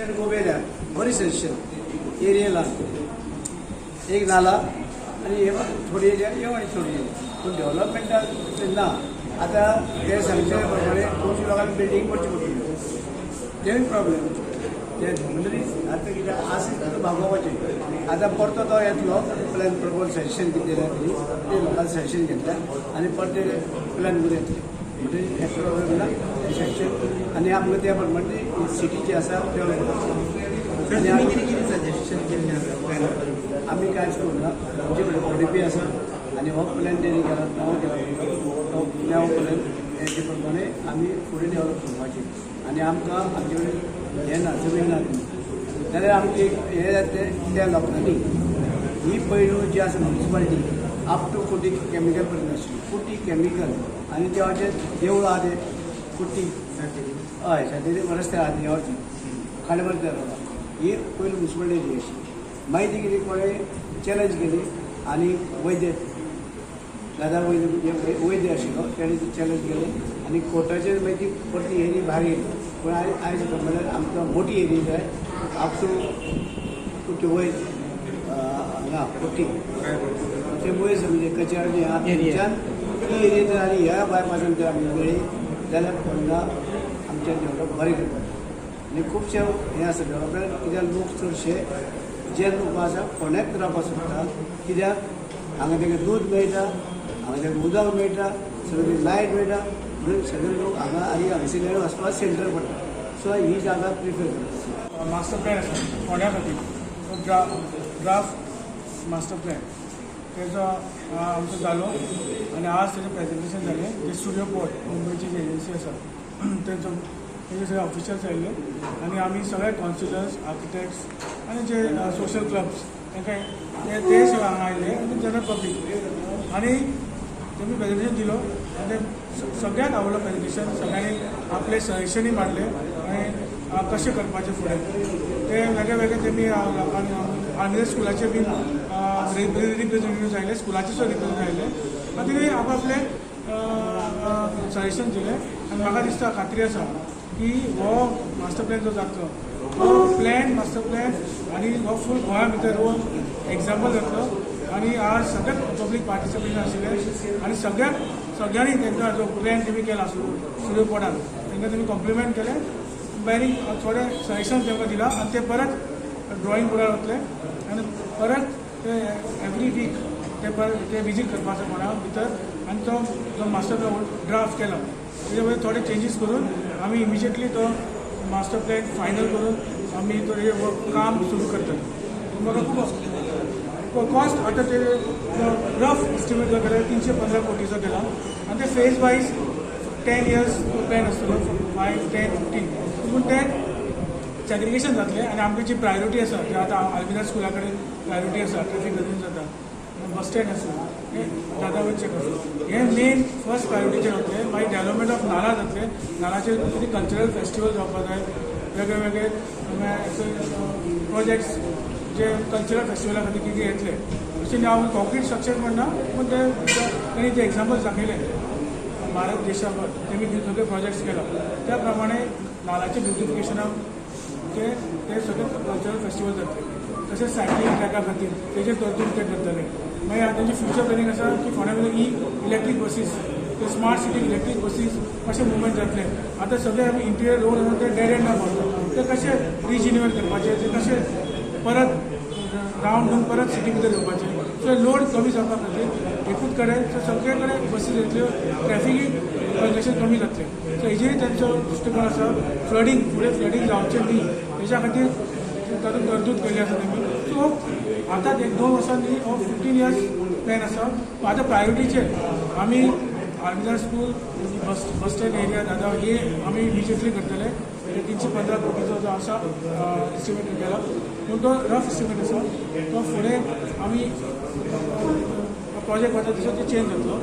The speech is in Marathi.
गोबेल्या बरी सजेशन एरियाला एक नाला आणि थोडी एरिया आणि थोडी पूण डेव्हलपमेंटाक ना आता ते सांगचे प्रमाणे खूब लोकांनी बिल्डींग करची पडटली तेवूय प्रॉब्लेम ते म्हणटरीच आतां कितें आसा भागोवपाचें आतां परतो तो येतलो प्लॅन प्रपोज सजेशन कितें दिलें ते लोकांनी सजेशन घेतल्या आनी परते प्लॅन करून येतले म्हणटरीच हे प्रॉब्लेम ना सजेशन आनी आमकां त्या प्रमाणे सिटी जी आसा डेव्हलप सजेशन केलें आम्ही कांयच करूना आमचे कडेन ODP आसा आनी हो प्लॅन तेणी केला नवो केला तो नवो प्लॅन हेजे प्रमाणे आमी फुडें डेवलप करपाचें आनी आमकां आमचे कडेन हें ना जमीन ना जाल्यार आमकां एक हें जातलें त्या लोकांनी ही पयलू जी आसा म्युनिसिपालिटी अप टू कुटी कॅमिकल पर्यंत आशिल्ली कुटी कॅमिकल आनी देवाचें देवूळ आहा तें कुटी हय सातेरी रस्ते आहा देवाचें खांडेमार ही पयलू म्युनिसिपालिटी आशिल्ली मागीर ती कितें कोणें चॅलेंज केली आनी वैद्य दादा वैद्य आशिल्लो तेणें ती चॅलेंज केली आनी कोर्टाचेर मागीर ती परती एरिया भायर गेली पूण आयज म्हणल्यार आमकां मोठी एरिया जाय अप टू कुटी वयर हांगा कुटी ते वयर म्हणजे कचेरी आहा थंयच्यान ती एरिया जर आनी ह्या बायपासान जर आमी गेली जाल्यार फोंडा आमचें डेवलप बरें करपाचें आनी खुबशे हें आसा डेवलपमेंट कित्याक लोक चडशे जे लोक आसा फोंड्याक रावपाक सोदता कित्याक हांगा ताका दूद मेळटा हांगा ताका उदक मेळटा सगळी लायट मेळटा म्हणून सगळे लोक हांगा आनी हांगसर वचपाक सेंटर पडटा सो ही जागा प्रिफर करता मास्टर प्लॅन आसा फोंड्या खातीर ड्राफ्ट मास्टर प्लॅन तेजो आमचो जालो आनी आज तेजें प्रेजेंटेशन जालें जे स्टुडियो पोर्ट मुंबयची जी एजन्सी आसा तेजे सगळे ऑफिशल्स आयिल्ले आनी आमी सगळे कावन्सिलर्स आर्किटेक्ट्स आनी जे सोशल क्लब्स तांकां ते सगळे हांगा आयिल्ले आनी जनरल पब्लीक आनी तेमी प्रेजेंटेशन दिलो आनी सगळ्यांक आवडलो प्रेजेंटेशन सगळ्यांनी आपले सजेशनूय मांडले आनी कशें करपाचें फुडें ते वेगळे वेगळे तेमी आनी स्कुलाचे बीन रिप्रेझेंटेटिव्स आयिल्ले स्कुलाचे सुद्दां रिप्रेझेंटेटिव्ह आयिल्ले आनी तेणी आपले सजेशन दिलें आनी म्हाका दिसता खात्री आसा की हो मास्टर प्लॅन जो जातलो हो प्लॅन मास्टर प्लॅन आनी हो फूल गोंया भितर हो एग्जाम्पल जातलो आनी आज सगळ्यात पब्लीक पार्टिसिपेशन आशिल्लें आनी सगळ्यांनी तांकां जो प्लॅन तेमी केला स्टुडियो पोर्टान तांकां तेमी कॉम्प्लिमेंट केलें भायरी थोडे सजेशन तेंकां दिला आनी ते परत ड्रॉईंग बोर्डार वतले आनी परत ते एवरी वीक ते विजीट करपाचो कोणा भितर आनी तो जो मास्टर प्लॅन ड्राफ्ट केला तेजे भितर थोडे चेंजीस करून आमी इमिजिएटली तो मास्टर प्लॅन फायनल करून आमी तो काम सुरू करतले म्हाका खूब कॉस्ट आतां ते रफ एस्टिमेट जो केला 315 कोटीचो केला आनी ते फेज वायज 10 years प्लॅन आसतलो 5, 10, 15 पूण ते सॅग्रिगेशन जातलें आनी आमची जी प्रायोरिटी आसा जे आतां आल्मिरा स्कुला कडेन प्रायोरिटी आसा ट्रॅफिक गजून जाता बस स्टँड आसा हे दादा वयचें आसा हे मेन फर्स्ट प्रायोरिटीचेर जातले मागीर डेवलपमेंट ऑफ नाला जातले नालाचेर कितें कल्चरल फेस्टिवल जावपाक जाय वेगळे वेगळे प्रोजेक्ट्स जे कल्चरल फेस्टिवला खातीर कितें येतले अशें हांव कॉन्क्रीट स्ट्रक्चर म्हणना पूण तेणी ते एग्जाम्पल्स दाखयले भारत देशाभर तेमी सगळे प्रोजेक्ट्स केला त्या प्रमाणे नालाचे ब्युटिफिकेशनाक ते सगळे कल्चरल फेस्टिवल जातले तशेंच सायकलींग ट्रॅका खातीर तेजेर तरतूद ते करतले मागीर आतांची फ्युचर प्लॅनिंग आसा की फोंड्या भितर इलेक्ट्रीक बसीस ते स्मार्ट सिटी इलेक्ट्रीक बसीस कशें मुवमेंट जातले आतां सगळे आमी इंटिरियर रोड आसा ते डेड एंडाक मारता ते कशें रिजिन्युएट करपाचे ते कशें परत रावंड घेवन परत सिटी भितर येवपाचें सो लोड कमी जावपा खातीर एकूच कडेन सगळे कडेन बसीस येतल्यो ट्रॅफिकूय कंजेशन कमी जातलें सो हेजेर तांचो दृश्टिकोन आसा फ्लडींग फुडें फ्लडींग जावचें न्ही तेच्या खातीर तातूंत तरतूद केल्ली आसा तेमी सो आतां 1-2 वर्सांनी हो 15 years प्लॅन आसा आतां प्रायोरिटीचेर आमी almirah school bus stand area दादा हे आमी इमिजिएटली करतले 315 कोटीचो जो आसा एस्टिमेट केला पूण तो रफ एस्टिमेट आसा तो फुडें आमी प्रोजेक्ट वता तसो तो चेंज जातलो